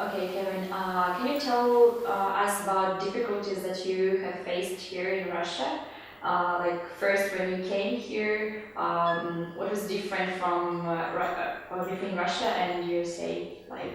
Okay, Kevin, can you tell us about difficulties that you have faced here in Russia? Like first when you came here, what was different from between Russia and USA? Like,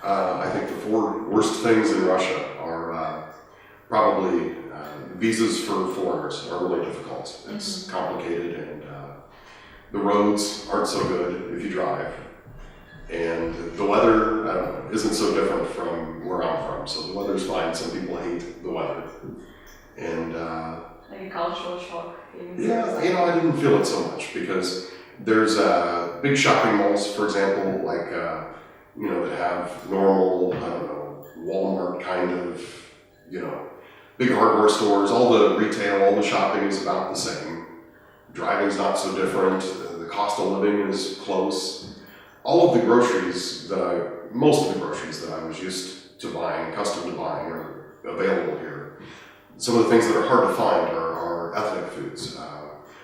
I think the four worst things in Russia are probably visas for foreigners are really difficult. It's complicated, and the roads aren't so good if you drive. And the weather, I don't know, isn't so different from where I'm from. So the weather's fine. Some people hate the weather. And like a cultural shock. yeah, I didn't feel it so much because there's big shopping malls, for example, like that have normal, I don't know, Walmart kind of, big hardware stores. All the retail, all the shopping is about the same. Driving's not so different. The cost of living is close. All of the groceries most of the groceries that I was used to buying, accustomed to buying, are available here. Some of the things that are hard to find are ethnic foods.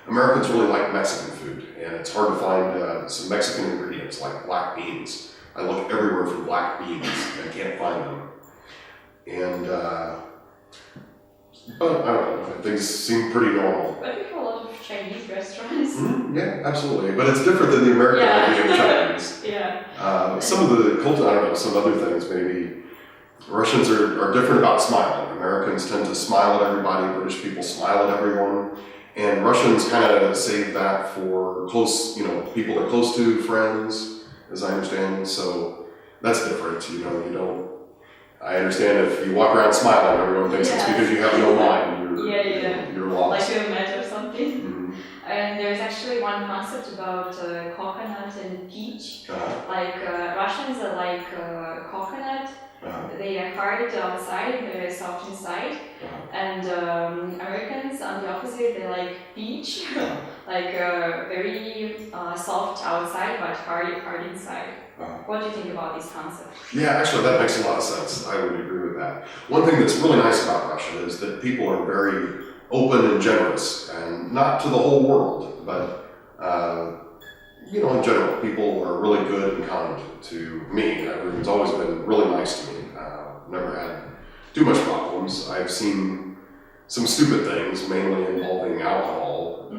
Americans really like Mexican food, and it's hard to find some Mexican ingredients like black beans. I look everywhere for black beans and can't find them. And, but I don't know, things seem pretty normal. But we have a lot of Chinese restaurants. Yeah, absolutely. But it's different than the American idea of Chinese. Yeah. Some of the culture, I don't know, some other things maybe. Russians are different about smiling. Americans tend to smile at everybody. British people smile at everyone. And Russians kind of save that for close, people they're close to, friends, as I understand. So that's different. You don't. I understand if you walk around smiling, everyone thinks it's because you have no mind. You're lost. Like you're mad or something. Mm-hmm. And there's actually one concept about coconut and peach. Like Russians are like coconut. They are hard outside, they're soft inside. And Americans, on the opposite, they like peach. Like very soft outside, but hard inside. What do you think about this concept? Yeah, actually, that makes a lot of sense. I would agree with that. One thing that's really nice about Russia is that people are very open and generous, and not to the whole world, but in general, people are really good and kind to me. Everyone's always been really nice to me. Never had too much problems. I've seen some stupid things, mainly involving alcohol,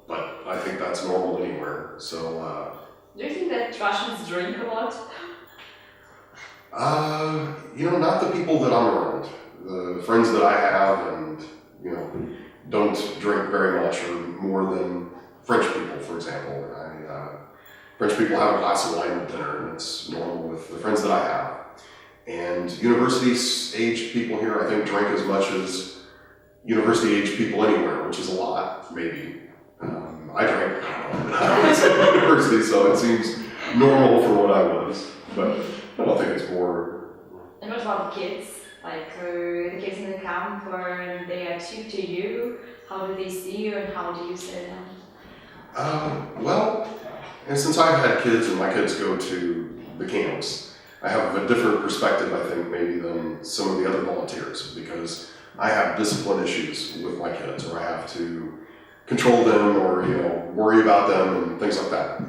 but I think that's normal anywhere. So. Do you think that Russians drink a lot? Not the people that I'm around. The friends that I have and, don't drink very much or more than French people, for example. French people have a glass of wine at dinner, and it's normal with the friends that I have. And university-aged people here, I think, drink as much as university-aged people anywhere, which is a lot, maybe. I drank when I was at university, so it seems normal for what I was, but I don't think it's more. And what about the kids? Like the kids in the camp, or they attitude to you? How do they see you, and how do you see them? And since I've had kids and my kids go to the camps, I have a different perspective, I think, maybe than some of the other volunteers, because I have discipline issues with my kids, or I have to control them or, worry about them and things like that.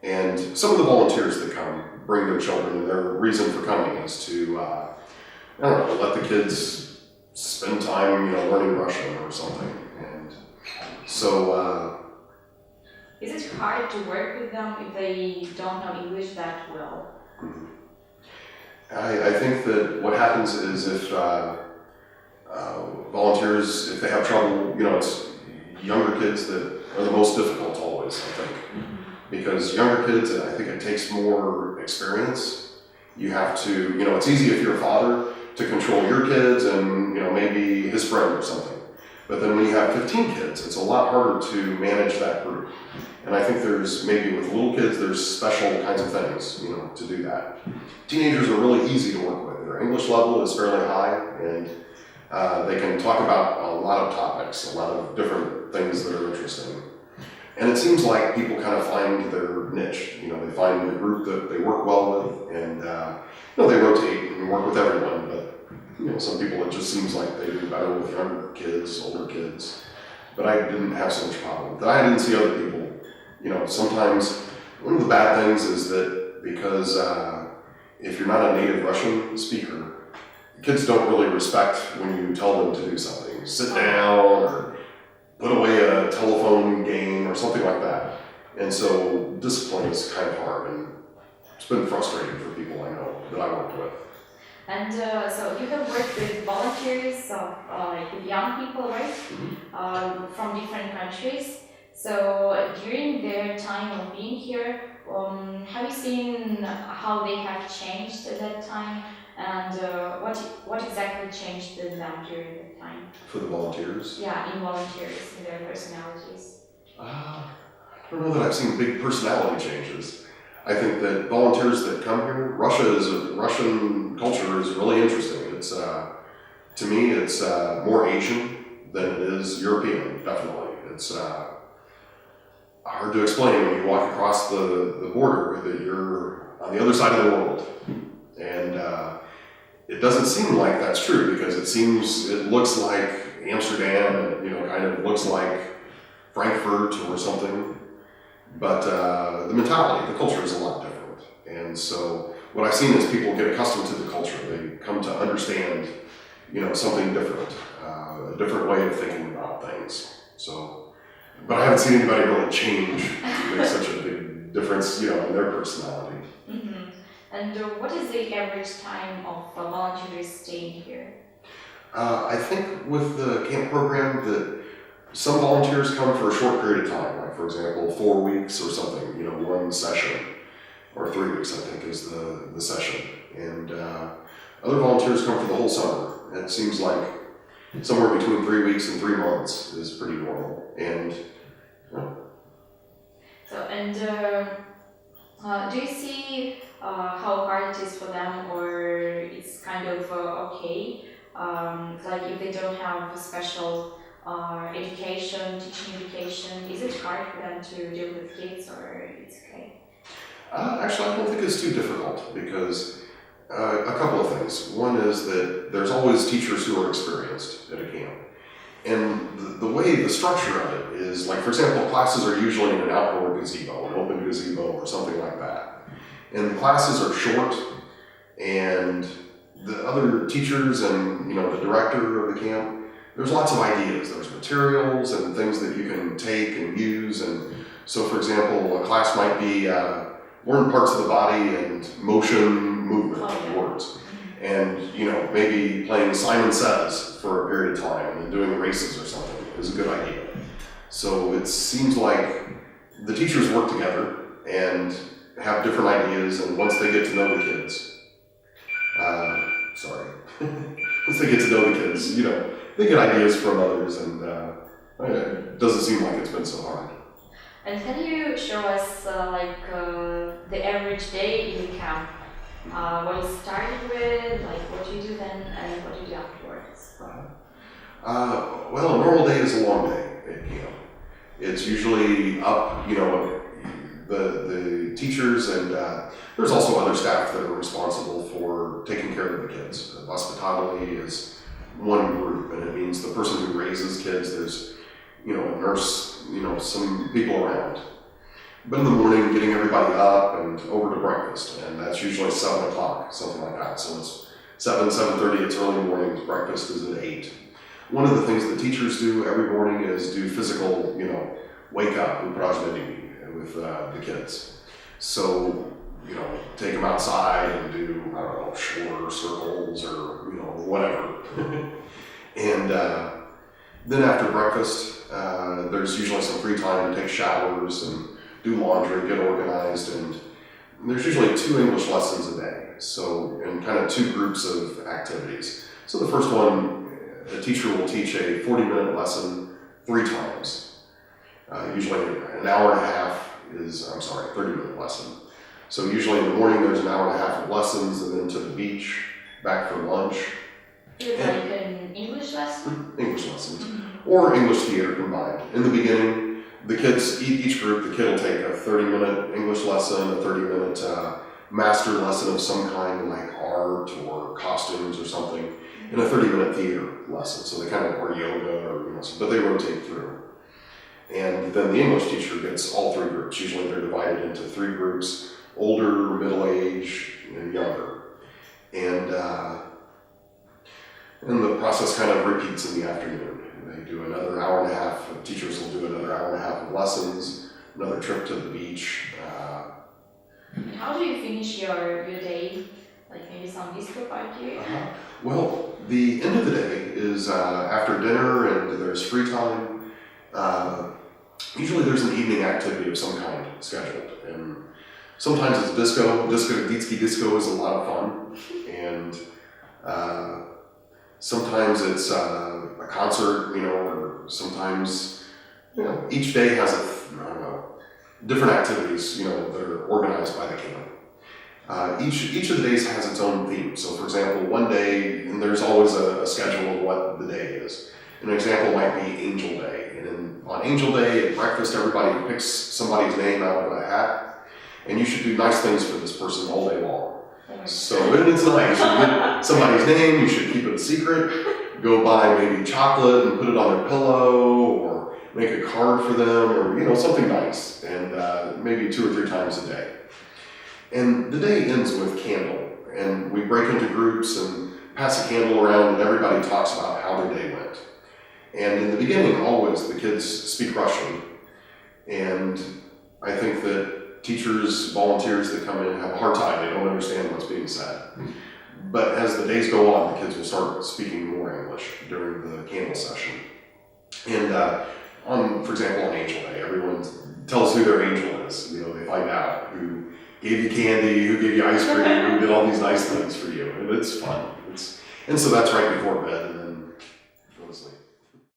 And some of the volunteers that come bring their children, and their reason for coming is to, let the kids spend time, learning Russian or something. And so, is it hard to work with them if they don't know English that well? I think that what happens is if volunteers, if they have trouble, it's younger kids that are the most difficult always, I think. Because younger kids, I think it takes more experience. You have to, it's easy if you're a father to control your kids and, maybe his friend or something. But then when you have 15 kids, it's a lot harder to manage that group. And I think there's, maybe with little kids, there's special kinds of things, to do that. Teenagers are really easy to work with. Their English level is fairly high, and they can talk about a lot of topics, a lot of different things that are interesting. And it seems like people kind of find their niche. They find the group that they work well with, and they rotate and work with everyone. But some people, it just seems like they do better with younger kids, older kids. But I didn't have so much problem with that. I didn't see other people. Sometimes one of the bad things is that because if you're not a native Russian speaker, kids don't really respect when you tell them to do something. Sit down or put away a telephone game or something like that. And so discipline is kind of hard, and it's been frustrating for people I know that I worked with. And so you have worked with volunteers, like with young people, right? From different countries. So during their time of being here, have you seen how they have changed at that time, and what exactly changed in them during that time? For the volunteers? Yeah, in volunteers, in their personalities. I don't know that I've seen big personality changes. I think that volunteers that come here, Russian culture is really interesting. It's to me, it's more Asian than it is European. Definitely, it's hard to explain when you walk across the border that you're on the other side of the world, and it doesn't seem like that's true because it looks like Amsterdam. It, kind of looks like Frankfurt or something. But the mentality, the culture is a lot different. And so what I've seen is people get accustomed to the culture. They come to understand, something different, a different way of thinking about things. So, but I haven't seen anybody really change to make such a big difference, in their personality. Mm-hmm. And what is the average time of volunteers staying here? I think with the camp program that some volunteers come for a short period of time, like for example, 4 weeks or something, one session, or 3 weeks I think is the session. And other volunteers come for the whole summer. It seems like somewhere between 3 weeks and 3 months is pretty normal. And do you see how hard it is for them, or it's kind of okay? Like if they don't have a special teaching education, is it hard for them to deal with kids, or it's okay? Actually, I don't think it's too difficult because a couple of things. One is that there's always teachers who are experienced at a camp. And the way the structure of it is, like for example, classes are usually in an outdoor gazebo, an open gazebo or something like that. And the classes are short, and the other teachers and the director of the camp, there's lots of ideas. There's materials and things that you can take and use. And so, for example, a class might be learn parts of the body and movement words. And, maybe playing Simon Says for a period of time and doing races or something is a good idea. So it seems like the teachers work together and have different ideas, and once they get to know the kids, once they get to know the kids, they get ideas from others, and it doesn't seem like it's been so hard. And can you show us the average day in the camp? What you started with, like what you do then, and what you do afterwards? Well, a normal day is a long day at camp. It's usually up, the teachers, and there's also other staff that are responsible for taking care of the kids. Hospitality is one group, and it means the person who raises kids, there's, a nurse, some people around. But in the morning, getting everybody up and over to breakfast, and that's usually 7 o'clock, something like that. So it's 7:30, it's early morning, breakfast is at 8. One of the things the teachers do every morning is do physical, wake up, упражнения with the kids. So, take them outside and do, shorter circles or, whatever. And then after breakfast, there's usually some free time to take showers and do laundry, get organized, and there's usually 2 English lessons a day. So, and kind of 2 groups of activities. So the first one, a teacher will teach a 40-minute lesson 3 times. Usually an hour and a half 30-minute lesson. So usually in the morning there's an hour and a half of lessons, and then to the beach, back for lunch. Is it like an English lesson? English lessons. Or English theater combined. In the beginning, the kids, each group, the kid will take a 30-minute English lesson, a 30-minute master lesson of some kind, like art or costumes or something, and a 30-minute theater lesson. So they kind of, or yoga, or, but they rotate through. And then the English teacher gets all 3 groups. Usually they're divided into 3 groups, older, middle-aged, and younger. And the process kind of repeats in the afternoon. They do another hour and a half, teachers will do another hour and a half of lessons, another trip to the beach. And how do you finish your day? Like maybe some disco party? Well, the end of the day is after dinner and there's free time. Usually there's an evening activity of some kind scheduled. And sometimes it's disco. Ditski disco is a lot of fun. And sometimes it's a concert, or sometimes, each day has different activities, that are organized by the camp. Each of the days has its own theme. So for example, one day, and there's always a schedule of what the day is. An example might be Angel Day. And then on Angel Day at breakfast, everybody picks somebody's name out of a hat, and you should do nice things for this person all day long. So it's nice. You get somebody's name, you should keep it a secret, go buy maybe chocolate and put it on their pillow, or make a card for them, or something nice, and maybe 2 or 3 times a day. And the day ends with candle, and we break into groups and pass a candle around, and everybody talks about how their day went. And in the beginning, always, the kids speak Russian, and I think that teachers, volunteers that come in have a hard time. They don't understand what's being said. But as the days go on, the kids will start speaking more English during the candle session. And for example, on Angel Day, everyone tells who their angel is. They find out who gave you candy, who gave you ice cream, who did all these nice things for you. And it's fun. And so that's right before bed.